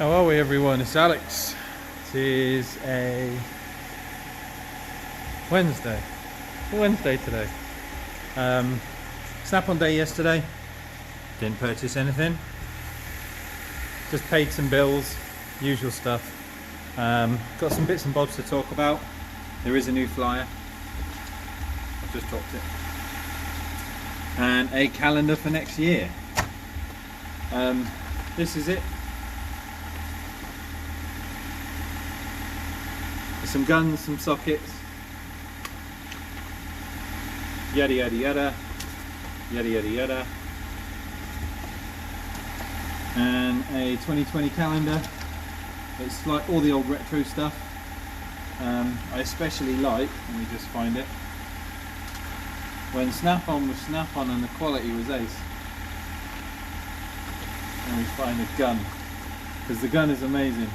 How are we, everyone? It's Alex. It is a Wednesday. It's a Wednesday today. Snap-on day yesterday. Didn't purchase anything. Just paid some bills, usual stuff. Got some bits and bobs to talk about. There is a new flyer. I've just dropped it. And a calendar for next year. This is it. Some guns, some sockets, yada yada yada, yada yada yada, and a 2020 calendar. It's like all the old retro stuff. I especially like, let me just find it, when Snap-on was Snap-on and the quality was ace. And we find a gun, because the gun is amazing.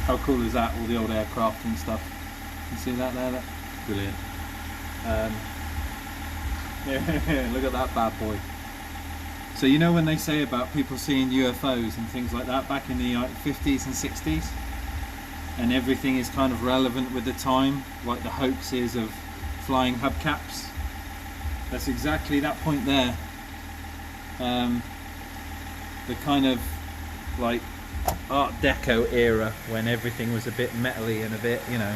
How cool is that? All the old aircraft and stuff. You see that there? Brilliant. Yeah, look at that bad boy. So you know when they say about people seeing UFOs and things like that back in the 50s and 60s, and everything is kind of relevant with the time, like the hoaxes of flying hubcaps. That's exactly that point there. The kind of like Art Deco era, when everything was a bit metally and a bit, you know,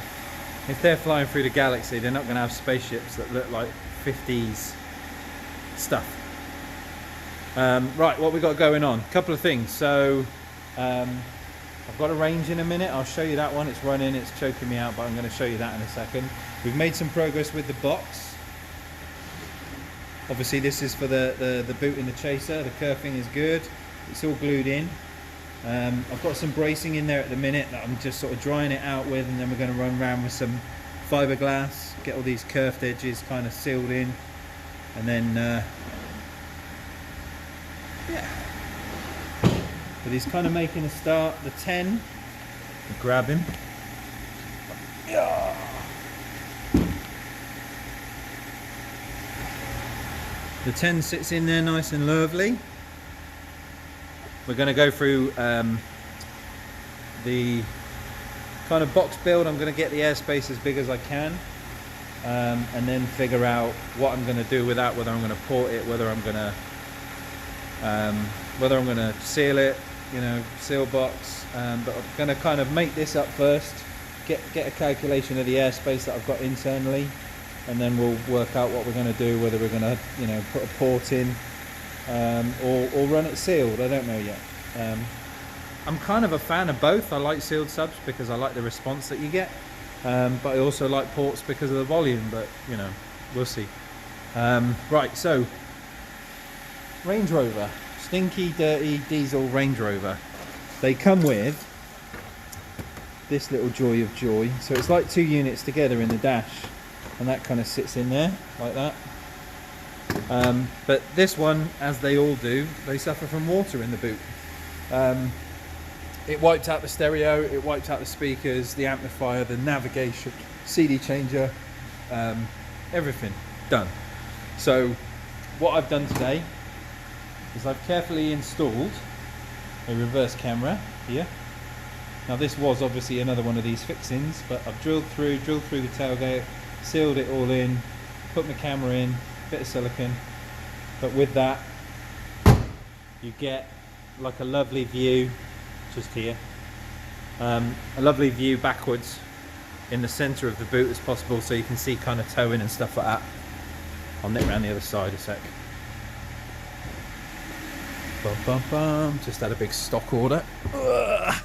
if they're flying through the galaxy, they're not going to have spaceships that look like 50s stuff. Right, what we got going on? A couple of things. So I've got a range in a minute. I'll show you that one. It's running, it's choking me out, but I'm going to show you that in a second. We've made some progress with the box. Obviously this is for the boot in the chaser. The kerfing is good. It's all glued in. I've got some bracing in there at the minute that I'm just sort of drying it out with, and then we're going to run around with some fiberglass, get all these curved edges kind of sealed in, and then yeah. But he's kind of making a start. The 10, grab him. Yeah. The 10 sits in there nice and lovely. We're going to go through the kind of box build. I'm going to get the airspace as big as I can, and then figure out what I'm going to do with that. Whether I'm going to port it, whether I'm going to seal it, you know, seal box. But I'm going to kind of make this up first, get a calculation of the airspace that I've got internally, and then we'll work out what we're going to do. Whether we're going to, you know, put a port in. Or run it sealed, I don't know yet. I'm kind of a fan of both. I like sealed subs because I like the response that you get, but I also like ports because of the volume, but you know, we'll see. Right, so Range Rover, stinky dirty diesel Range Rover. They come with this little joy of joy. So it's like 2 units together in the dash, and that kind of sits in there like that. But this one, as they all do, they suffer from water in the boot. It wiped out the stereo, it wiped out the speakers, the amplifier, the navigation, CD changer, everything done. So what I've done today is I've carefully installed a reverse camera here. Now this was obviously another one of these fixings, but I've drilled through the tailgate, sealed it all in, put my camera in, bit of silicone, but with that you get like a lovely view just here, a lovely view backwards in the center of the boot as possible, so you can see kind of towing and stuff like that. I'll nip around the other side a sec. Bum, bum, bum. Just had a big stock order. Ugh.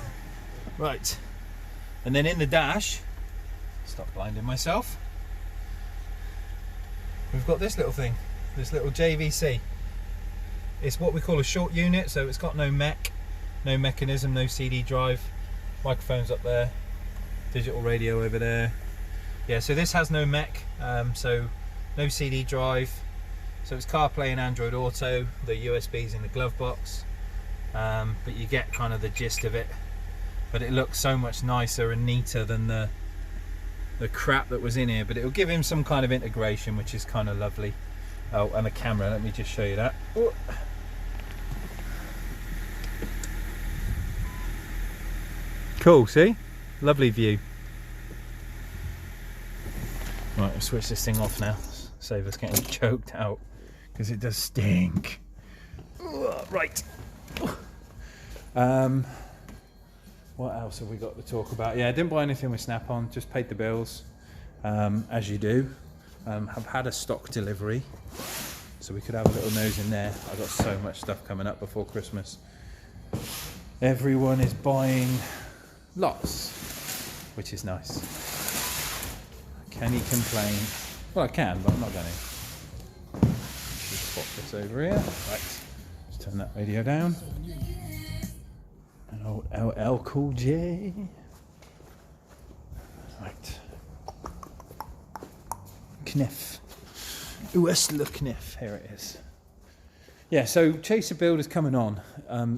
Right, and then in the dash, stop blinding myself, we've got this little thing, this little JVC. It's what we call a short unit, so it's got no mech, no mechanism, no CD drive, microphone's up there, digital radio over there. Yeah, so this has no mech, so no CD drive, so it's CarPlay and Android Auto, the USB's in the glove box, but you get kind of the gist of it. But it looks so much nicer and neater than the crap that was in here, but it'll give him some kind of integration, which is kind of lovely. Oh, and the camera, let me just show you that. cool, see? Lovely view. Right, we'll switch this thing off now. Save us getting choked out, because it does stink. Right. What else have we got to talk about? Yeah, I didn't buy anything with Snap-on, just paid the bills, as you do. Have had a stock delivery, so we could have a little nose in there. I've got so much stuff coming up before Christmas. Everyone is buying lots, which is nice. Can you complain? Well, I can, but I'm not going to. Just pop this over here. Right, just turn that radio down. An old LL Cool J. Right. Kniff. Ursula Kniff. Here it is. Yeah, so Chaser Build is coming on.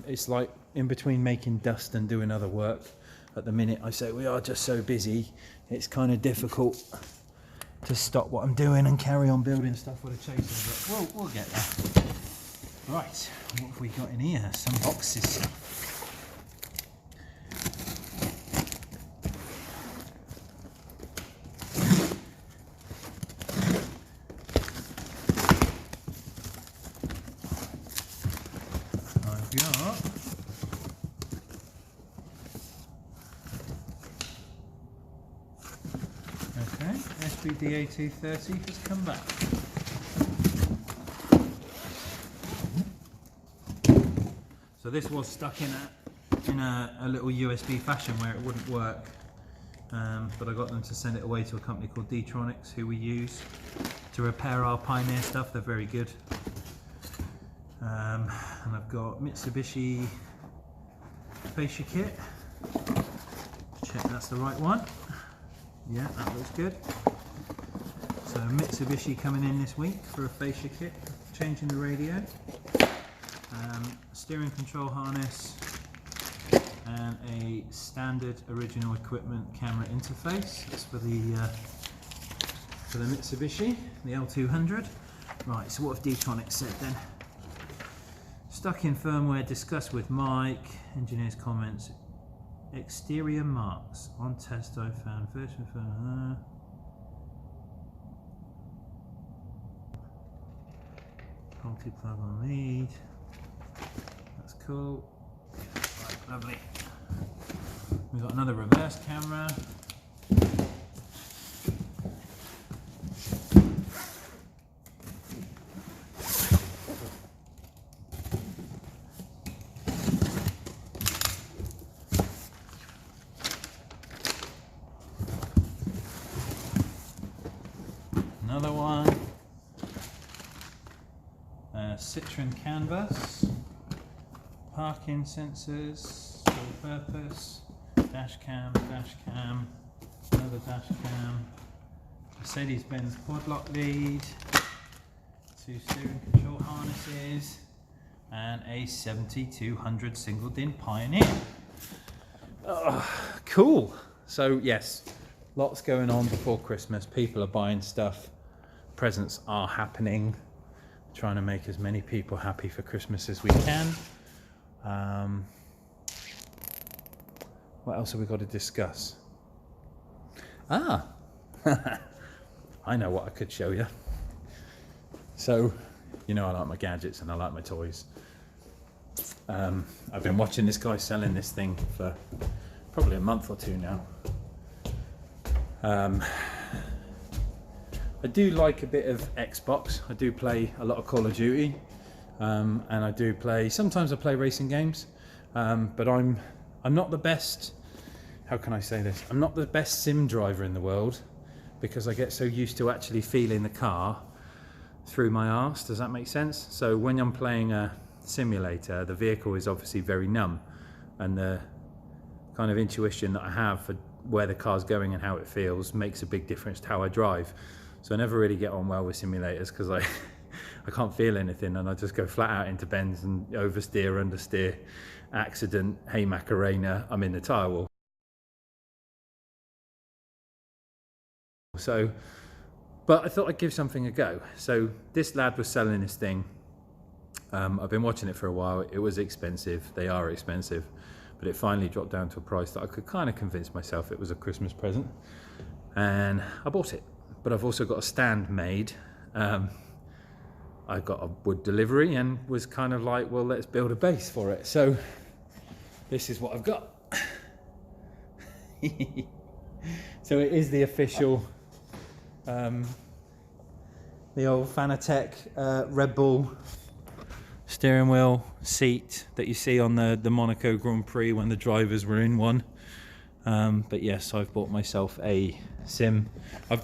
It's like in between making dust and doing other work. At the minute, I say we are just so busy, it's kind of difficult to stop what I'm doing and carry on building stuff with a Chaser, but we'll get there. Right, what have we got in here? Some boxes. DA230 has come back. So this was stuck in a little USB fashion where it wouldn't work, but I got them to send it away to a company called D-Tronics, who we use to repair our Pioneer stuff. They're very good. And I've got Mitsubishi fascia kit. Check that's the right one. Yeah, that looks good. So Mitsubishi coming in this week for a fascia kit, changing the radio, steering control harness, and a standard original equipment camera interface. That's for the Mitsubishi, the L200. Right, so what have D-Tronics said then? Stuck in firmware, discussed with Mike, engineer's comments, exterior marks on test I found, version firmware. Faulty plug on lead. That's cool. Right, lovely. We've got another reverse camera. Another one. Citroen canvas, parking sensors, all purpose, dash cam, another dash cam, Mercedes-Benz quad lock lead, 2 steering control harnesses, and a 7200 single DIN Pioneer. Oh, cool. So yes, lots going on before Christmas. People are buying stuff, presents are happening. Trying to make as many people happy for Christmas as we can. What else have we got to discuss? I know what I could show you. So, you know I like my gadgets and I like my toys. I've been watching this guy selling this thing for probably a month or two now. I do like a bit of Xbox. I do play a lot of Call of Duty, and I do play, sometimes I play racing games, but I'm not the best, how can I say this? I'm not the best sim driver in the world, because I get so used to actually feeling the car through my arse. Does that make sense? So when I'm playing a simulator, the vehicle is obviously very numb, and the kind of intuition that I have for where the car's going and how it feels makes a big difference to how I drive. So I never really get on well with simulators because I can't feel anything, and I just go flat out into bends and oversteer, understeer, accident, hey Macarena, I'm in the tyre wall. So, but I thought I'd give something a go. So this lad was selling this thing. I've been watching it for a while. It was expensive. They are expensive. but it finally dropped down to a price that I could kind of convince myself it was a Christmas present, and I bought it. But I've also got a stand made. I got a wood delivery and was kind of like, well, let's build a base for it. So this is what I've got. So it is the official, the old Fanatec Red Bull steering wheel seat that you see on the Monaco Grand Prix when the drivers were in one. But yes, I've bought myself a sim. I've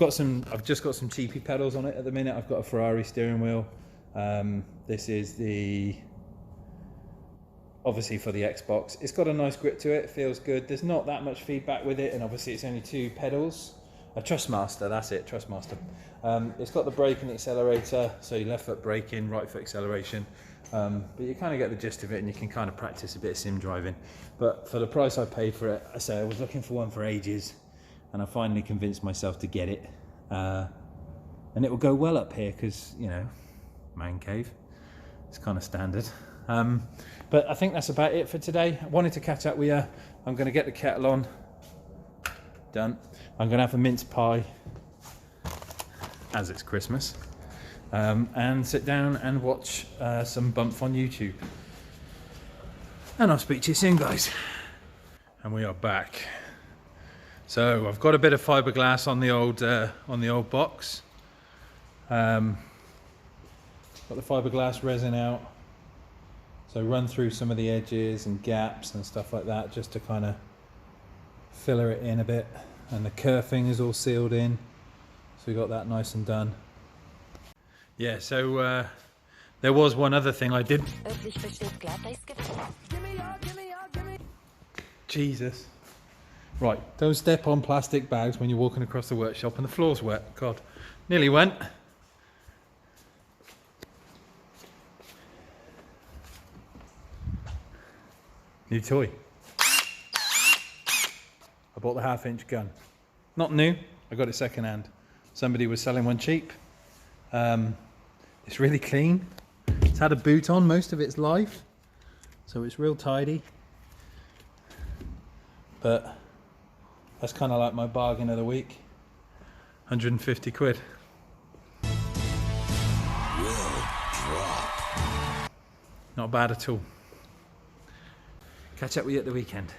just got some cheapy pedals on it at the minute. I've got a Ferrari steering wheel. This is obviously for the Xbox. It's got a nice grip to it, feels good. There's not that much feedback with it, and obviously it's only 2 pedals. A Trustmaster, that's it, Trustmaster. It's got the brake and accelerator, so your left foot braking, right foot acceleration. But you kind of get the gist of it, and you can kind of practice a bit of sim driving. But for the price I paid for it, I was looking for one for ages, and I finally convinced myself to get it. And it will go well up here because, you know, man cave. It's kind of standard. But I think that's about it for today. I wanted to catch up with you. I'm going to get the kettle on. Done. I'm going to have a mince pie, as it's Christmas, and sit down and watch some bump on YouTube. And I'll speak to you soon, guys. And we are back. So I've got a bit of fiberglass on the old box. Got the fiberglass resin out. So run through some of the edges and gaps and stuff like that, just to kind of filler it in a bit. And the kerfing is all sealed in, so we got that nice and done. Yeah, so there was one other thing I did. Jesus. Right, don't step on plastic bags when you're walking across the workshop and the floor's wet. God, nearly went. New toy. I bought the 1/2-inch gun. Not new, I got it second hand. Somebody was selling one cheap. It's really clean. It's had a boot on most of its life, so it's real tidy. But that's kind of like my bargain of the week. 150 quid. Not bad at all. Catch up with you at the weekend.